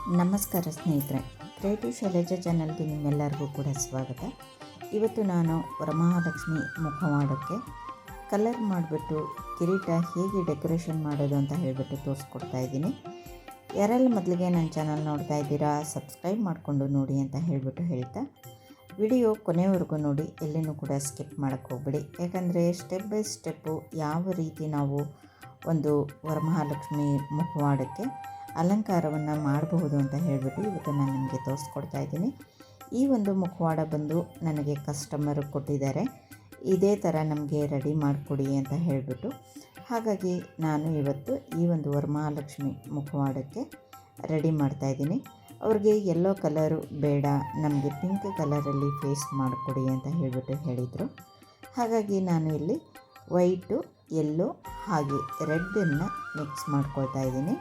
ನಮಸ್ಕಾರ ಸ್ನೇಹಿತರೆ, ಕ್ರಿಯೇಟಿವ್ ಶೈಲಜಾ ಚಾನಲ್ಗೆ ನಿಮ್ಮೆಲ್ಲರಿಗೂ ಕೂಡ ಸ್ವಾಗತ. ಇವತ್ತು ನಾನು ವರಮಹಾಲಕ್ಷ್ಮಿ ಮುಖವಾಡಕ್ಕೆ ಕಲರ್ ಮಾಡಿಬಿಟ್ಟು ಕಿರೀಟ ಹೇಗೆ ಡೆಕೋರೇಷನ್ ಮಾಡೋದು ಅಂತ ಹೇಳಿಬಿಟ್ಟು ತೋರಿಸ್ಕೊಡ್ತಾ ಇದ್ದೀನಿ. ಯಾರೆಲ್ಲ ಮೊದಲಿಗೆ ನನ್ನ ಚಾನಲ್ ನೋಡ್ತಾ ಇದ್ದೀರಾ ಸಬ್ಸ್ಕ್ರೈಬ್ ಮಾಡಿಕೊಂಡು ನೋಡಿ ಅಂತ ಹೇಳಿಬಿಟ್ಟು ಹೇಳ್ತಾ ವಿಡಿಯೋ ಕೊನೆಯವರೆಗೂ ನೋಡಿ, ಎಲ್ಲಿನೂ ಕೂಡ ಸ್ಕಿಪ್ ಮಾಡೋಕ್ಕೆ ಹೋಗ್ಬೇಡಿ. ಯಾಕಂದರೆ ಸ್ಟೆಪ್ ಬೈ ಸ್ಟೆಪ್ಪು ಯಾವ ರೀತಿ ನಾವು ಒಂದು ವರಮಹಾಲಕ್ಷ್ಮಿ ಮುಖವಾಡಕ್ಕೆ ಅಲಂಕಾರವನ್ನು ಮಾಡಬಹುದು ಅಂತ ಹೇಳಿಬಿಟ್ಟು ಇವತ್ತು ನಾನು ನಿಮಗೆ ತೋರಿಸ್ಕೊಡ್ತಾ ಇದ್ದೀನಿ. ಈ ಒಂದು ಮುಖವಾಡ ಬಂದು ನನಗೆ ಕಸ್ಟಮರು ಕೊಟ್ಟಿದ್ದಾರೆ, ಇದೇ ಥರ ನಮಗೆ ರೆಡಿ ಮಾಡಿಕೊಡಿ ಅಂತ ಹೇಳಿಬಿಟ್ಟು. ಹಾಗಾಗಿ ನಾನು ಇವತ್ತು ಈ ಒಂದು ವರಮಹಾಲಕ್ಷ್ಮಿ ಮುಖವಾಡಕ್ಕೆ ರೆಡಿ ಮಾಡ್ತಾಯಿದ್ದೀನಿ. ಅವ್ರಿಗೆ ಯೆಲ್ಲೋ ಕಲರು ಬೇಡ, ನಮಗೆ ಪಿಂಕ್ ಕಲರಲ್ಲಿ ಫೇಸ್ ಮಾಡಿಕೊಡಿ ಅಂತ ಹೇಳಿಬಿಟ್ಟು ಹೇಳಿದರು. ಹಾಗಾಗಿ ನಾನು ಇಲ್ಲಿ ವೈಟು, ಯೆಲ್ಲೋ ಹಾಗೆ ರೆಡ್ಡನ್ನು ಮಿಕ್ಸ್ ಮಾಡ್ಕೊಳ್ತಾ ಇದ್ದೀನಿ.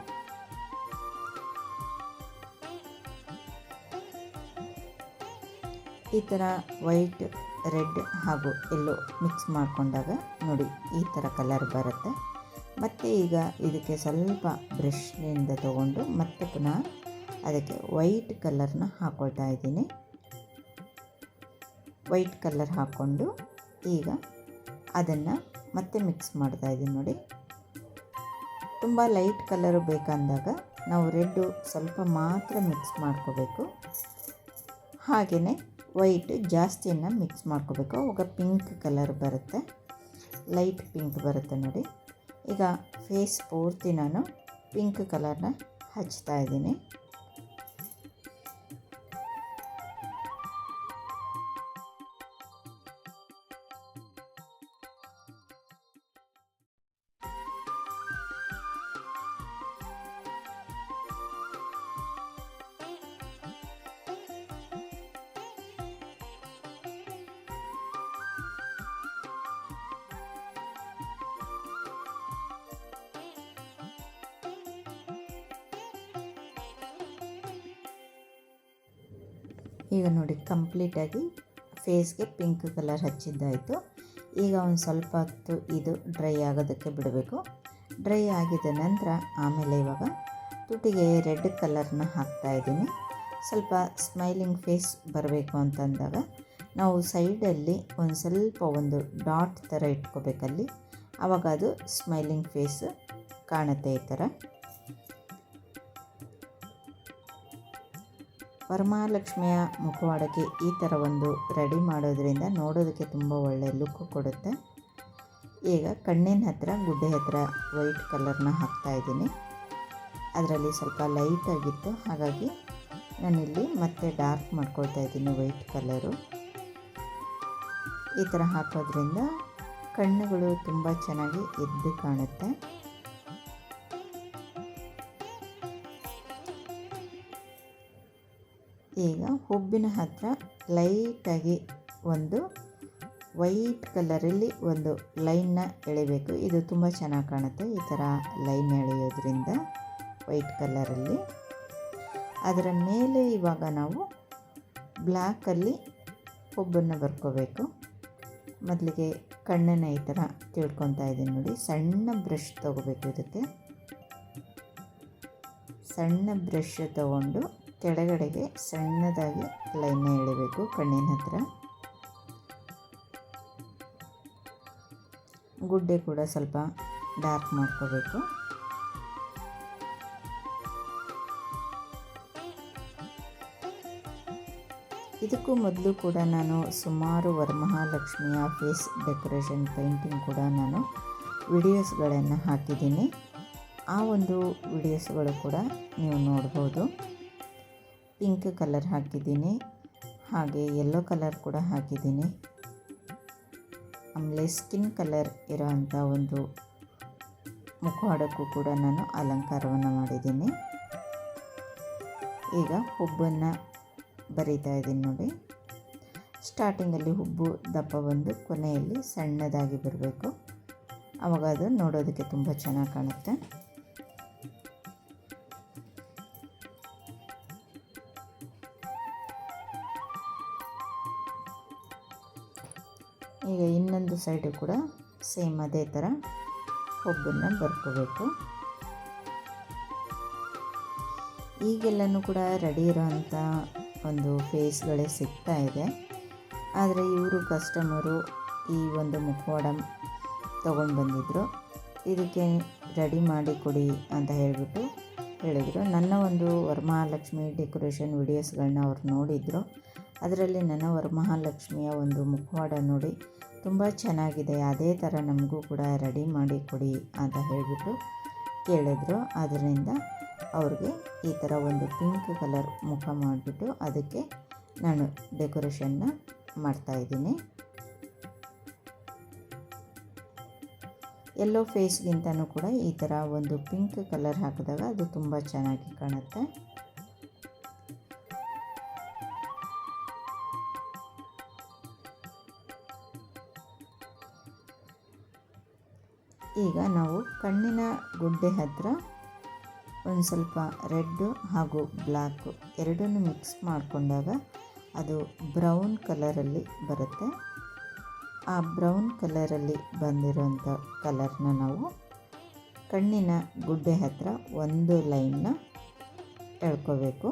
ಈ ಥರ ವೈಟ್, ರೆಡ್ ಹಾಗೂ ಯೆಲ್ಲೋ ಮಿಕ್ಸ್ ಮಾಡಿಕೊಂಡಾಗ ನೋಡಿ ಈ ಥರ ಕಲರ್ ಬರುತ್ತೆ. ಮತ್ತು ಈಗ ಇದಕ್ಕೆ ಸ್ವಲ್ಪ ಬ್ರಷ್ನಿಂದ ತಗೊಂಡು ಮತ್ತೆ ಪುನಃ ಅದಕ್ಕೆ ವೈಟ್ ಕಲರ್ನ ಹಾಕ್ಕೊಳ್ತಾ ಇದ್ದೀನಿ. ವೈಟ್ ಕಲರ್ ಹಾಕ್ಕೊಂಡು ಈಗ ಅದನ್ನು ಮತ್ತೆ ಮಿಕ್ಸ್ ಮಾಡ್ತಾ ಇದ್ದೀನಿ. ನೋಡಿ, ತುಂಬ ಲೈಟ್ ಕಲರು ಬೇಕಂದಾಗ ನಾವು ರೆಡ್ಡು ಸ್ವಲ್ಪ ಮಾತ್ರ ಮಿಕ್ಸ್ ಮಾಡ್ಕೋಬೇಕು. ಹಾಗೆಯೇ ವೈಟ್ ಜಾಸ್ತಿಯನ್ನು ಮಿಕ್ಸ್ ಮಾಡ್ಕೋಬೇಕು, ಅವಾಗ ಪಿಂಕ್ ಕಲರ್ ಬರುತ್ತೆ, ಲೈಟ್ ಪಿಂಕ್ ಬರುತ್ತೆ. ನೋಡಿ, ಈಗ ಫೇಸ್ ಪೂರ್ತಿ ನಾನು ಪಿಂಕ್ ಕಲರ್ನ ಹಚ್ತಾ ಇದ್ದೀನಿ. ಈಗ ನೋಡಿ ಕಂಪ್ಲೀಟಾಗಿ ಫೇಸ್ಗೆ ಪಿಂಕ್ ಕಲರ್ ಹಚ್ಚಿದ್ದಾಯಿತು. ಈಗ ಒಂದು ಸ್ವಲ್ಪ ಹೊತ್ತು ಇದು ಡ್ರೈ ಆಗೋದಕ್ಕೆ ಬಿಡಬೇಕು. ಡ್ರೈ ಆಗಿದ ನಂತರ ಆಮೇಲೆ ಇವಾಗ ತುಟಿಗೆ ರೆಡ್ ಕಲರ್ನ ಹಾಕ್ತಾಯಿದ್ದೀನಿ. ಸ್ವಲ್ಪ ಸ್ಮೈಲಿಂಗ್ ಫೇಸ್ ಬರಬೇಕು ಅಂತಂದಾಗ ನಾವು ಸೈಡಲ್ಲಿ ಒಂದು ಸ್ವಲ್ಪ ಒಂದು ಡಾಟ್ ಥರ ಇಟ್ಕೋಬೇಕಲ್ಲಿ, ಆವಾಗ ಅದು ಸ್ಮೈಲಿಂಗ್ ಫೇಸ್ ಕಾಣುತ್ತೆ. ಈ ಥರ ವರಮಹಾಲಕ್ಷ್ಮಿಯ ಮುಖವಾಡಕ್ಕೆ ಈ ಥರ ಒಂದು ರೆಡಿ ಮಾಡೋದ್ರಿಂದ ನೋಡೋದಕ್ಕೆ ತುಂಬ ಒಳ್ಳೆಯ ಲುಕ್ ಕೊಡುತ್ತೆ. ಈಗ ಕಣ್ಣಿನ ಹತ್ತಿರ, ಗುಡ್ಡೆ ಹತ್ತಿರ ವೈಟ್ ಕಲರ್ನ ಹಾಕ್ತಾಯಿದ್ದೀನಿ. ಅದರಲ್ಲಿ ಸ್ವಲ್ಪ ಲೈಟಾಗಿತ್ತು, ಹಾಗಾಗಿ ನಾನಿಲ್ಲಿ ಮತ್ತೆ ಡಾರ್ಕ್ ಮಾಡ್ಕೊಳ್ತಾ ಇದ್ದೀನಿ ವೈಟ್ ಕಲರು. ಈ ಥರ ಹಾಕೋದ್ರಿಂದ ಕಣ್ಣುಗಳು ತುಂಬ ಚೆನ್ನಾಗಿ ಎದ್ದು ಕಾಣುತ್ತೆ. ಈಗ ಹುಬ್ಬಿನ ಹತ್ತಿರ ಲೈಟಾಗಿ ಒಂದು ವೈಟ್ ಕಲರಲ್ಲಿ ಒಂದು ಲೈನ್ನ ಎಳಿಬೇಕು. ಇದು ತುಂಬ ಚೆನ್ನಾಗಿ ಕಾಣುತ್ತೆ ಈ ಥರ ಲೈನ್ ಎಳೆಯೋದ್ರಿಂದ ವೈಟ್ ಕಲರಲ್ಲಿ. ಅದರ ಮೇಲೆ ಇವಾಗ ನಾವು ಬ್ಲ್ಯಾಕಲ್ಲಿ ಹುಬ್ಬನ್ನು ಬರ್ಕೋಬೇಕು. ಮೊದಲಿಗೆ ಕಣ್ಣನ್ನು ಈ ಥರ ತಿಳ್ಕೊತಾ ಇದ್ದೀನಿ. ನೋಡಿ, ಸಣ್ಣ ಬ್ರಷ್ ತೊಗೋಬೇಕು. ಇದಕ್ಕೆ ಸಣ್ಣ ಬ್ರಷ್ ತಗೊಂಡು ಕೆಳಗಡೆಗೆ ಸಣ್ಣದಾಗಿ ಲೈನ್ನ ಎಳಿಬೇಕು ಕಣ್ಣಿನ ಹತ್ತಿರ. ಗುಡ್ಡೆ ಕೂಡ ಸ್ವಲ್ಪ ಡಾರ್ಕ್ ಮಾಡ್ಕೋಬೇಕು. ಇದಕ್ಕೂ ಮೊದಲು ಕೂಡ ನಾನು ಸುಮಾರು ವರಮಹಾಲಕ್ಷ್ಮಿಯ ಫೇಸ್ ಡೆಕೋರೇಷನ್ ಪೇಂಟಿಂಗ್ ಕೂಡ ನಾನು ವಿಡಿಯೋಸ್ಗಳನ್ನು ಹಾಕಿದ್ದೀನಿ. ಆ ಒಂದು ವಿಡಿಯೋಸ್ಗಳು ಕೂಡ ನೀವು ನೋಡ್ಬೋದು. ಪಿಂಕ್ ಕಲರ್ ಹಾಕಿದ್ದೀನಿ, ಹಾಗೆ ಯೆಲ್ಲೋ ಕಲರ್ ಕೂಡ ಹಾಕಿದ್ದೀನಿ. ಆಮೇಲೆ ಸ್ಕಿನ್ ಕಲರ್ ಇರೋವಂಥ ಒಂದು ಮುಖವಾಡಕ್ಕೂ ಕೂಡ ನಾನು ಅಲಂಕಾರವನ್ನು ಮಾಡಿದ್ದೀನಿ. ಈಗ ಹುಬ್ಬನ್ನು ಬರಿತಾ ಇದ್ದೀನಿ. ನೋಡಿ, ಸ್ಟಾರ್ಟಿಂಗಲ್ಲಿ ಹುಬ್ಬು ದಪ್ಪ ಬಂದು ಕೊನೆಯಲ್ಲಿ ಸಣ್ಣದಾಗಿ ಬರಬೇಕು, ಆವಾಗ ಅದು ನೋಡೋದಕ್ಕೆ ತುಂಬ ಚೆನ್ನಾಗಿ ಕಾಣುತ್ತೆ. ಈಗ ಇನ್ನೊಂದು ಸೈಡು ಕೂಡ ಸೇಮ್ ಅದೇ ಥರ ಹುಬ್ಬನ್ನು ಬರ್ಕೋಬೇಕು. ಈಗೆಲ್ಲನೂ ಕೂಡ ರೆಡಿ ಇರೋಂಥ ಒಂದು ಫೇಸ್ಗಳೇ ಸಿಗ್ತಾ ಇದೆ. ಆದರೆ ಇವರು ಕಸ್ಟಮರು ಈ ಒಂದು ಮುಖವಾಡ ತೊಗೊಂಡು ಬಂದಿದ್ದರು. ಇದಕ್ಕೆ ರೆಡಿ ಮಾಡಿ ಕೊಡಿ ಅಂತ ಹೇಳಿದರು. ನನ್ನ ಒಂದು ವರಮಹಾಲಕ್ಷ್ಮಿ ಡೆಕೋರೇಷನ್ ವೀಡಿಯೋಸ್ಗಳನ್ನ ಅವ್ರು ನೋಡಿದರು. ಅದರಲ್ಲಿ ನನ್ನ ವರಮಹಾಲಕ್ಷ್ಮಿಯ ಒಂದು ಮುಖವಾಡ ನೋಡಿ ತುಂಬ ಚೆನ್ನಾಗಿದೆ, ಅದೇ ಥರ ನಮಗೂ ಕೂಡ ರೆಡಿ ಮಾಡಿ ಕೊಡಿ ಅಂತ ಕೇಳಿದ್ರು. ಅದರಿಂದ ಅವ್ರಿಗೆ ಈ ಥರ ಒಂದು ಪಿಂಕ್ ಕಲರ್ ಮುಖ ಮಾಡಿಬಿಟ್ಟು ಅದಕ್ಕೆ ನಾನು ಡೆಕೋರೇಷನ್ನ ಮಾಡ್ತಾಯಿದ್ದೀನಿ. ಎಲ್ಲೋ ಫೇಸ್ಗಿಂತನೂ ಕೂಡ ಈ ಥರ ಒಂದು ಪಿಂಕ್ ಕಲರ್ ಹಾಕಿದಾಗ ಅದು ತುಂಬ ಚೆನ್ನಾಗಿ ಕಾಣುತ್ತೆ. ಈಗ ನಾವು ಕಣ್ಣಿನ ಗುಡ್ಡೆ ಹತ್ತಿರ ಒಂದು ಸ್ವಲ್ಪ ರೆಡ್ಡು ಹಾಗೂ ಬ್ಲ್ಯಾಕು ಎರಡನ್ನೂ ಮಿಕ್ಸ್ ಮಾಡಿಕೊಂಡಾಗ ಅದು ಬ್ರೌನ್ ಕಲರಲ್ಲಿ ಬರುತ್ತೆ. ಆ ಬ್ರೌನ್ ಕಲರಲ್ಲಿ ಬಂದಿರೋಂಥ ಕಲರ್ನ ನಾವು ಕಣ್ಣಿನ ಗುಡ್ಡೆ ಹತ್ತಿರ ಒಂದು ಲೈನ್ನ ಎಳ್ಕೋಬೇಕು.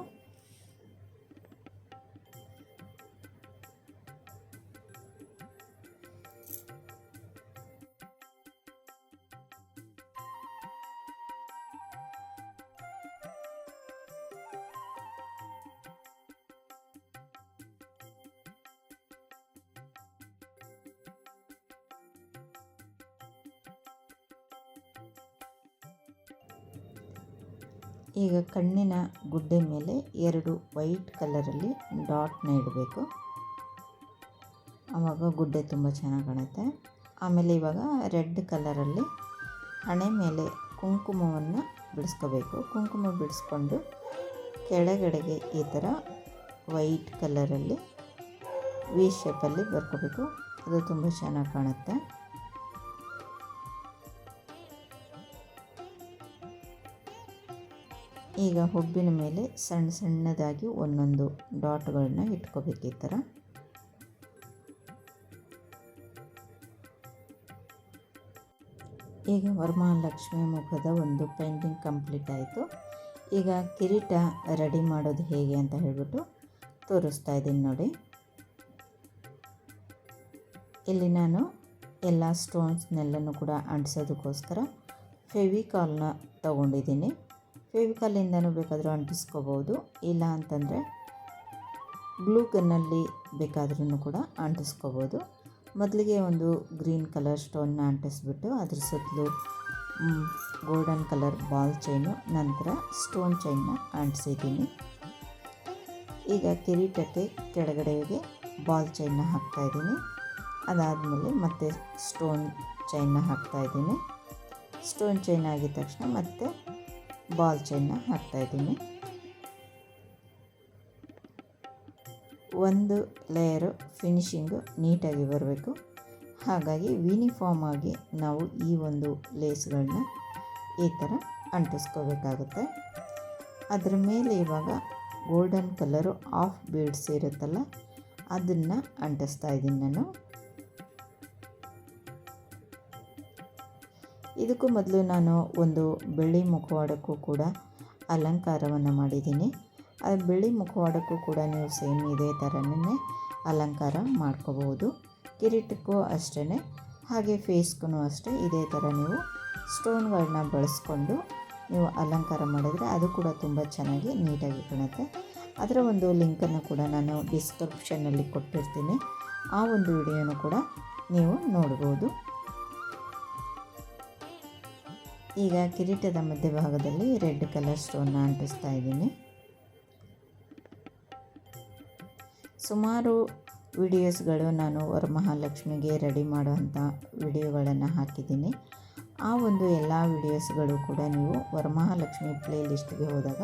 ಈಗ ಕಣ್ಣಿನ ಗುಡ್ಡೆ ಮೇಲೆ 2 ವೈಟ್ ಕಲರಲ್ಲಿ ಡಾಟ್ನ ಇಡಬೇಕು. ಆವಾಗ ಗುಡ್ಡೆ ತುಂಬ ಚೆನ್ನಾಗಿ ಕಾಣುತ್ತೆ. ಆಮೇಲೆ ಇವಾಗ ರೆಡ್ ಕಲರಲ್ಲಿ ಹಣೆ ಮೇಲೆ ಕುಂಕುಮವನ್ನು ಬಿಡಿಸ್ಕೋಬೇಕು. ಕುಂಕುಮ ಬಿಡಿಸ್ಕೊಂಡು ಕೆಳಗಡೆಗೆ ಈ ಥರ ವೈಟ್ ಕಲರಲ್ಲಿ ವಿ ಶೇಪಲ್ಲಿ ಬರ್ಕೋಬೇಕು. ಅದು ತುಂಬ ಚೆನ್ನಾಗಿ ಕಾಣುತ್ತೆ. ಈಗ ಹುಬ್ಬಿನ ಮೇಲೆ ಸಣ್ಣ ಸಣ್ಣದಾಗಿ ಒಂದೊಂದು ಡಾಟ್ಗಳನ್ನ ಇಟ್ಕೋಬೇಕು ಈ ಥರ. ಈಗ ವರಮಹಾಲಕ್ಷ್ಮಿ ಮುಖದ ಒಂದು ಪೇಂಟಿಂಗ್ ಕಂಪ್ಲೀಟ್ ಆಯಿತು. ಈಗ ಕಿರೀಟ ರೆಡಿ ಮಾಡೋದು ಹೇಗೆ ಅಂತ ಹೇಳ್ಬಿಟ್ಟು ತೋರಿಸ್ತಾ ಇದ್ದೀನಿ ನೋಡಿ. ಇಲ್ಲಿ ನಾನು ಎಲ್ಲ ಸ್ಟೋನ್ಸ್ನೆಲ್ಲನೂ ಕೂಡ ಅಂಟಿಸೋದಕ್ಕೋಸ್ಕರ ಫೆವಿಕಾಲ್ನ ತೊಗೊಂಡಿದ್ದೀನಿ. ಫೆವಿಕಾಲಿಂದನೂ ಬೇಕಾದರೂ ಅಂಟಿಸ್ಕೋಬೋದು, ಇಲ್ಲ ಅಂತಂದರೆ ಗ್ಲೂ ಗನ್ನಲ್ಲಿ ಬೇಕಾದ್ರೂ ಕೂಡ ಅಂಟಿಸ್ಕೋಬೋದು. ಮೊದಲಿಗೆ ಒಂದು ಗ್ರೀನ್ ಕಲರ್ ಸ್ಟೋನ್ನ ಅಂಟಿಸ್ಬಿಟ್ಟು ಅದ್ರ ಸುತ್ತಲೂ ಗೋಲ್ಡನ್ ಕಲರ್ ಬಾಲ್ ಚೈನು, ನಂತರ ಸ್ಟೋನ್ ಚೈನ್ನ ಅಂಟಿಸಿದ್ದೀನಿ. ಈಗ ಕಿರೀಟಕ್ಕೆ ಕೆಳಗಡೆಗೆ ಬಾಲ್ ಚೈನ್ನ ಹಾಕ್ತಾಯಿದ್ದೀನಿ. ಅದಾದಮೇಲೆ ಮತ್ತೆ ಸ್ಟೋನ್ ಚೈನ್ನ ಹಾಕ್ತಾಯಿದ್ದೀನಿ. ಸ್ಟೋನ್ ಚೈನ್ ಆಗಿದ ತಕ್ಷಣ ಮತ್ತೆ ಬಾಲ್ ಚೈನ್ನ ಹಾಕ್ತಾಯಿದ್ದೀನಿ. ಒಂದು ಲೇಯರು ಫಿನಿಶಿಂಗು ನೀಟಾಗಿ ಬರಬೇಕು. ಹಾಗಾಗಿ ಯೂನಿಫಾರ್ಮ್ ಆಗಿ ನಾವು ಈ ಒಂದು ಲೇಸ್ಗಳನ್ನ ಈ ಥರ ಅಂಟಿಸ್ಕೋಬೇಕಾಗುತ್ತೆ. ಅದರ ಮೇಲೆ ಇವಾಗ ಗೋಲ್ಡನ್ ಕಲರು ಆಫ್ ಬೀಡ್ಸ್ ಇರುತ್ತಲ್ಲ, ಅದನ್ನು ಅಂಟಿಸ್ತಾ ಇದ್ದೀನಿ ನಾನು. ಇದಕ್ಕೂ ಮೊದಲು ನಾನು ಒಂದು ಬೆಳ್ಳಿ ಮುಖವಾಡಕ್ಕೂ ಕೂಡ ಅಲಂಕಾರವನ್ನು ಮಾಡಿದ್ದೀನಿ. ಅದು ಬೆಳ್ಳಿ ಮುಖವಾಡಕ್ಕೂ ಕೂಡ ನೀವು ಸೇಮ್ ಇದೇ ಥರನೇ ಅಲಂಕಾರ ಮಾಡ್ಕೋಬೋದು. ಕಿರೀಟಕ್ಕೂ ಅಷ್ಟೇ, ಹಾಗೆ ಫೇಸ್ಗೂ ಅಷ್ಟೇ ಇದೇ ಥರ ನೀವು ಸ್ಟೋನ್ಗಳನ್ನ ಬಳಸ್ಕೊಂಡು ನೀವು ಅಲಂಕಾರ ಮಾಡಿದರೆ ಅದು ಕೂಡ ತುಂಬ ಚೆನ್ನಾಗಿ ನೀಟಾಗಿ ಕಾಣುತ್ತೆ. ಅದರ ಒಂದು ಲಿಂಕನ್ನು ಕೂಡ ನಾನು ಡಿಸ್ಕ್ರಿಪ್ಷನ್ನಲ್ಲಿ ಕೊಟ್ಟಿರ್ತೀನಿ. ಆ ಒಂದು ವಿಡಿಯೋನು ಕೂಡ ನೀವು ನೋಡ್ಬೋದು. ಈಗ ಕಿರೀಟದ ಮಧ್ಯಭಾಗದಲ್ಲಿ ರೆಡ್ ಕಲರ್ ಸ್ಟೋನ್ನ ಅಂಟಿಸ್ತಾ ಇದ್ದೀನಿ. ಸುಮಾರು ವಿಡಿಯೋಸ್ಗಳು ನಾನು ವರಮಹಾಲಕ್ಷ್ಮಿಗೆ ರೆಡಿ ಮಾಡುವಂಥ ವಿಡಿಯೋಗಳನ್ನು ಹಾಕಿದ್ದೀನಿ. ಆ ಒಂದು ಎಲ್ಲ ವಿಡಿಯೋಸ್ಗಳು ಕೂಡ ನೀವು ವರಮಹಾಲಕ್ಷ್ಮಿ ಪ್ಲೇ ಲಿಸ್ಟ್ಗೆ ಹೋದಾಗ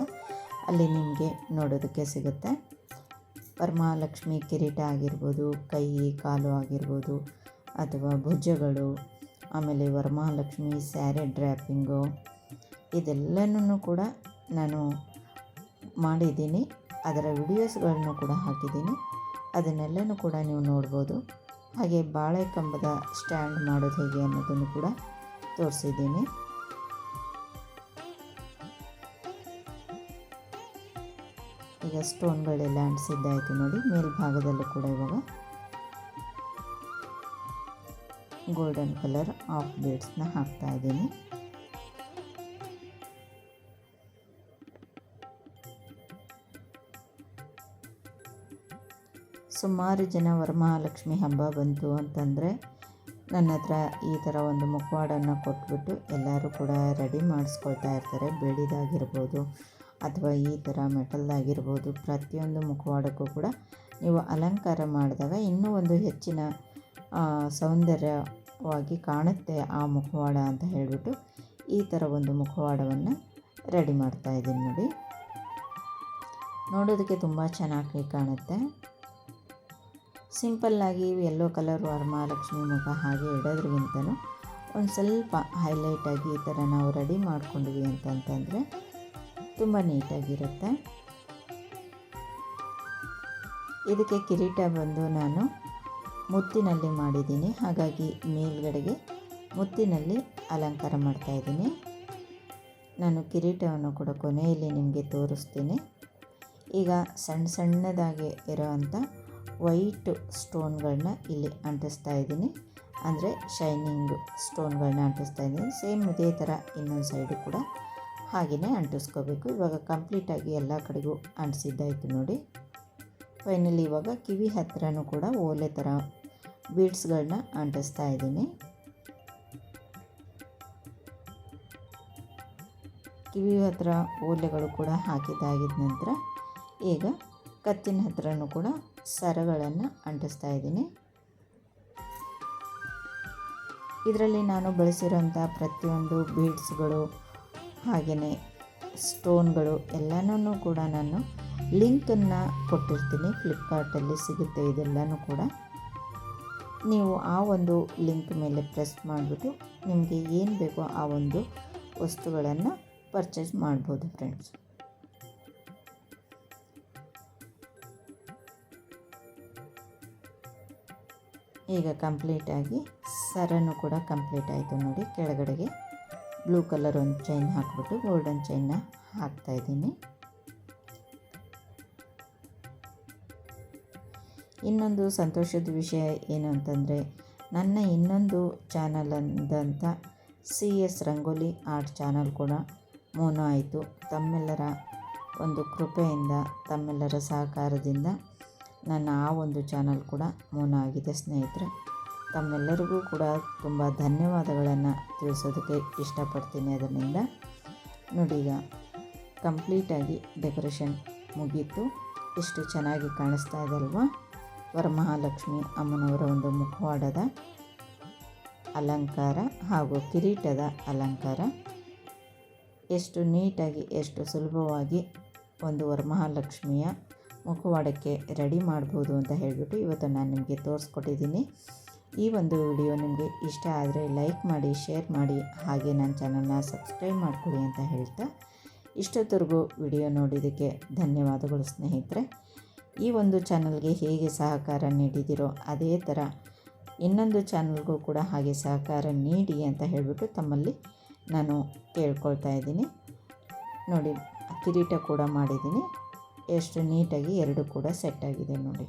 ಅಲ್ಲಿ ನಿಮಗೆ ನೋಡೋದಕ್ಕೆ ಸಿಗುತ್ತೆ. ವರಮಹಾಲಕ್ಷ್ಮಿ ಕಿರೀಟ ಆಗಿರ್ಬೋದು, ಕೈ ಕಾಲು ಆಗಿರ್ಬೋದು, ಅಥವಾ ಭುಜಗಳು, ಆಮೇಲೆ ವರಮಹಾಲಕ್ಷ್ಮಿ ಸ್ಯಾರಿ ಡ್ರ್ಯಾಪಿಂಗು, ಇದೆಲ್ಲನೂ ಕೂಡ ನಾನು ಮಾಡಿದ್ದೀನಿ. ಅದರ ವಿಡಿಯೋಸ್ಗಳನ್ನು ಕೂಡ ಹಾಕಿದ್ದೀನಿ. ಅದನ್ನೆಲ್ಲನೂ ಕೂಡ ನೀವು ನೋಡ್ಬೋದು. ಹಾಗೆ ಬಾಳೆ ಕಂಬದ ಸ್ಟ್ಯಾಂಡ್ ಮಾಡೋದು ಹೇಗೆ ಅನ್ನೋದನ್ನು ಕೂಡ ತೋರಿಸಿದ್ದೀನಿ. ಈಗ ಸ್ಟೋನ್ಗಳೆಲ್ಲ ಅಂಟಿಸಿದ್ದಾಯಿತು ನೋಡಿ. ಮೇಲ್ಭಾಗದಲ್ಲೂ ಕೂಡ ಇವಾಗ ಗೋಲ್ಡನ್ ಕಲರ್ ಆಫ್ ಬೀಡ್ಸ್ನ ಹಾಕ್ತಾ ಇದ್ದೀನಿ. ಸುಮಾರು ಜನ ವರಮಹಾಲಕ್ಷ್ಮಿ ಹಬ್ಬ ಬಂತು ಅಂತಂದರೆ ನನ್ನ ಹತ್ರ ಈ ಥರ ಒಂದು ಮುಖವಾಡನ್ನು ಕೊಟ್ಬಿಟ್ಟು ಎಲ್ಲರೂ ಕೂಡ ರೆಡಿ ಮಾಡಿಸ್ಕೊಳ್ತಾ ಇರ್ತಾರೆ. ಬೆಳ್ಳಿದಾಗಿರ್ಬೋದು ಅಥವಾ ಈ ಥರ ಮೆಟಲ್ದಾಗಿರ್ಬೋದು, ಪ್ರತಿಯೊಂದು ಮುಖವಾಡಕ್ಕೂ ಕೂಡ ನೀವು ಅಲಂಕಾರ ಮಾಡಿದಾಗ ಇನ್ನೂ ಒಂದು ಹೆಚ್ಚಿನ ಸೌಂದರ್ಯವಾಗಿ ಕಾಣುತ್ತೆ ಆ ಮುಖವಾಡ ಅಂತ ಹೇಳಿಬಿಟ್ಟು ಈ ಥರ ಒಂದು ಮುಖವಾಡವನ್ನು ರೆಡಿ ಮಾಡ್ತಾಯಿದ್ದೀನಿ ನೋಡಿ. ನೋಡೋದಕ್ಕೆ ತುಂಬ ಚೆನ್ನಾಗಿ ಕಾಣುತ್ತೆ. ಸಿಂಪಲ್ಲಾಗಿ ಯೆಲ್ಲೋ ಕಲರ್ ವರಮಹಾಲಕ್ಷ್ಮಿ ಮುಖ ಹಾಗೆ ಇಡೋದ್ರಿಗಿಂತಲೂ ಒಂದು ಸ್ವಲ್ಪ ಹೈಲೈಟಾಗಿ ಈ ಥರ ನಾವು ರೆಡಿ ಮಾಡ್ಕೊಂಡ್ವಿ ಅಂತಂತಂದರೆ ತುಂಬ ನೀಟಾಗಿರುತ್ತೆ. ಇದಕ್ಕೆ ಕಿರೀಟ ಬಂದು ನಾನು ಮುತ್ತಿನಲ್ಲಿ ಮಾಡಿದ್ದೀನಿ. ಹಾಗಾಗಿ ಮೇಲ್ಗಡೆಗೆ ಮುತ್ತಿನಲ್ಲಿ ಅಲಂಕಾರ ಮಾಡ್ತಾಯಿದ್ದೀನಿ. ನಾನು ಕಿರೀಟವನ್ನು ಕೂಡ ಕೊನೆಯಲ್ಲಿ ನಿಮಗೆ ತೋರಿಸ್ತೀನಿ. ಈಗ ಸಣ್ಣ ಸಣ್ಣದಾಗಿ ಇರೋವಂಥ ವೈಟ್ ಸ್ಟೋನ್ಗಳನ್ನ ಇಲ್ಲಿ ಅಂಟಿಸ್ತಾ ಇದ್ದೀನಿ. ಅಂದರೆ ಶೈನಿಂಗ್ ಸ್ಟೋನ್ಗಳನ್ನ ಅಂಟಿಸ್ತಾ ಇದ್ದೀನಿ. ಸೇಮ್ ಇದೇ ಥರ ಇನ್ನೊಂದು ಸೈಡು ಕೂಡ ಹಾಗೆಯೇ ಅಂಟಿಸ್ಕೋಬೇಕು. ಇವಾಗ ಕಂಪ್ಲೀಟಾಗಿ ಎಲ್ಲ ಕಡೆಗೂ ಅಂಟಿಸಿದ್ದಾಯಿತು ನೋಡಿ. ಫೈನಲಿ ಇವಾಗ ಕಿವಿ ಹತ್ರನೂ ಕೂಡ ಓಲೆ ಥರ ಬೀಡ್ಸ್ಗಳನ್ನ ಅಂಟಿಸ್ತಾ ಇದ್ದೀನಿ. ಕಿವಿ ಹತ್ರ ಓಲೆಗಳು ಕೂಡ ಹಾಕಿದ್ದಾಗಿದ್ದ ನಂತರ ಈಗ ಕತ್ತಿನ ಹತ್ರನೂ ಕೂಡ ಸರಗಳನ್ನು ಅಂಟಿಸ್ತಾ ಇದ್ದೀನಿ. ಇದರಲ್ಲಿ ನಾನು ಬಳಸಿರೋಂಥ ಪ್ರತಿಯೊಂದು ಬೀಡ್ಸ್ಗಳು ಹಾಗೆಯೇ ಸ್ಟೋನ್ಗಳು ಎಲ್ಲನೂ ಕೂಡ ನಾನು ಲಿಂಕನ್ನು ಕೊಟ್ಟಿರ್ತೀನಿ. ಫ್ಲಿಪ್ಕಾರ್ಟಲ್ಲಿ ಸಿಗುತ್ತೆ ಇದೆಲ್ಲನೂ ಕೂಡ. ನೀವು ಆ ಒಂದು ಲಿಂಕ್ ಮೇಲೆ ಪ್ರೆಸ್ ಮಾಡಿಬಿಟ್ಟು ನಿಮಗೆ ಏನು ಬೇಕೋ ಆ ಒಂದು ವಸ್ತುಗಳನ್ನು ಪರ್ಚೇಸ್ ಮಾಡ್ಬೋದು ಫ್ರೆಂಡ್ಸ್. ಈಗ ಕಂಪ್ಲೀಟಾಗಿ ಸರನು ಕೂಡ ಕಂಪ್ಲೀಟ್ ಆಯಿತು ನೋಡಿ. ಕೆಳಗಡೆಗೆ ಬ್ಲೂ ಕಲರ್ ಒಂದು ಚೈನ್ ಹಾಕ್ಬಿಟ್ಟು ಗೋಲ್ಡನ್ ಚೈನ್ನ ಹಾಕ್ತಾಯಿದ್ದೀನಿ. ಇನ್ನೊಂದು ಸಂತೋಷದ ವಿಷಯ ಏನು ಅಂತಂದರೆ ನನ್ನ ಇನ್ನೊಂದು ಚಾನಲ್ ಅಂದಂಥ CS ರಂಗೋಲಿ ಆರ್ಟ್ ಚಾನಲ್ ಕೂಡ ಮೋನೋ ಆಯಿತು. ತಮ್ಮೆಲ್ಲರ ಒಂದು ಕೃಪೆಯಿಂದ, ತಮ್ಮೆಲ್ಲರ ಸಹಕಾರದಿಂದ ನನ್ನ ಆ ಒಂದು ಚಾನಲ್ ಕೂಡ ಮೋನೋ ಆಗಿದೆ ಸ್ನೇಹಿತರೆ. ತಮ್ಮೆಲ್ಲರಿಗೂ ಕೂಡ ತುಂಬ ಧನ್ಯವಾದಗಳನ್ನು ತಿಳಿಸೋದಕ್ಕೆ ಇಷ್ಟಪಡ್ತೀನಿ. ಅದರಿಂದ ನೋಡಿ, ಈಗ ಕಂಪ್ಲೀಟಾಗಿ ಡೆಕೋರೇಷನ್ ಮುಗೀತು. ಎಷ್ಟು ಚೆನ್ನಾಗಿ ಕಾಣಿಸ್ತಾ ಇದೆ ಅಲ್ವಾ? ವರಮಹಾಲಕ್ಷ್ಮಿ ಅಮ್ಮನವರ ಒಂದು ಮುಖವಾಡದ ಅಲಂಕಾರ ಹಾಗೂ ಕಿರೀಟದ ಅಲಂಕಾರ ಎಷ್ಟು ನೀಟಾಗಿ, ಎಷ್ಟು ಸುಲಭವಾಗಿ ಒಂದು ವರಮಹಾಲಕ್ಷ್ಮಿಯ ಮುಖವಾಡಕ್ಕೆ ರೆಡಿ ಮಾಡ್ಬೋದು ಅಂತ ಹೇಳಿಬಿಟ್ಟು ಇವತ್ತು ನಾನು ನಿಮಗೆ ತೋರಿಸ್ಕೊಟ್ಟಿದ್ದೀನಿ. ಈ ಒಂದು ವಿಡಿಯೋ ನಿಮಗೆ ಇಷ್ಟ ಆದರೆ ಲೈಕ್ ಮಾಡಿ, ಶೇರ್ ಮಾಡಿ, ಹಾಗೆ ನನ್ನ ಚಾನಲ್ನ ಸಬ್ಸ್ಕ್ರೈಬ್ ಮಾಡಿಕೊಡಿ ಅಂತ ಹೇಳ್ತಾ ಇಷ್ಟೊತ್ತರೆಗೂ ವಿಡಿಯೋ ನೋಡಿದ್ದಕ್ಕೆ ಧನ್ಯವಾದಗಳು ಸ್ನೇಹಿತರೆ. ಈ ಒಂದು ಚಾನಲ್ಗೆ ಹೇಗೆ ಸಹಕಾರ ನೀಡಿದಿರೋ ಅದೇ ಥರ ಇನ್ನೊಂದು ಚಾನಲ್ಗೂ ಕೂಡ ಹಾಗೆ ಸಹಕಾರ ನೀಡಿ ಅಂತ ಹೇಳಿಬಿಟ್ಟು ತಮ್ಮಲ್ಲಿ ನಾನು ಕೇಳ್ಕೊಳ್ತಾ ಇದ್ದೀನಿ. ನೋಡಿ, ಕಿರೀಟ ಕೂಡ ಮಾಡಿದ್ದೀನಿ. ಎಷ್ಟು ನೀಟಾಗಿ ಎರಡು ಕೂಡ ಸೆಟ್ ಆಗಿದೆ ನೋಡಿ.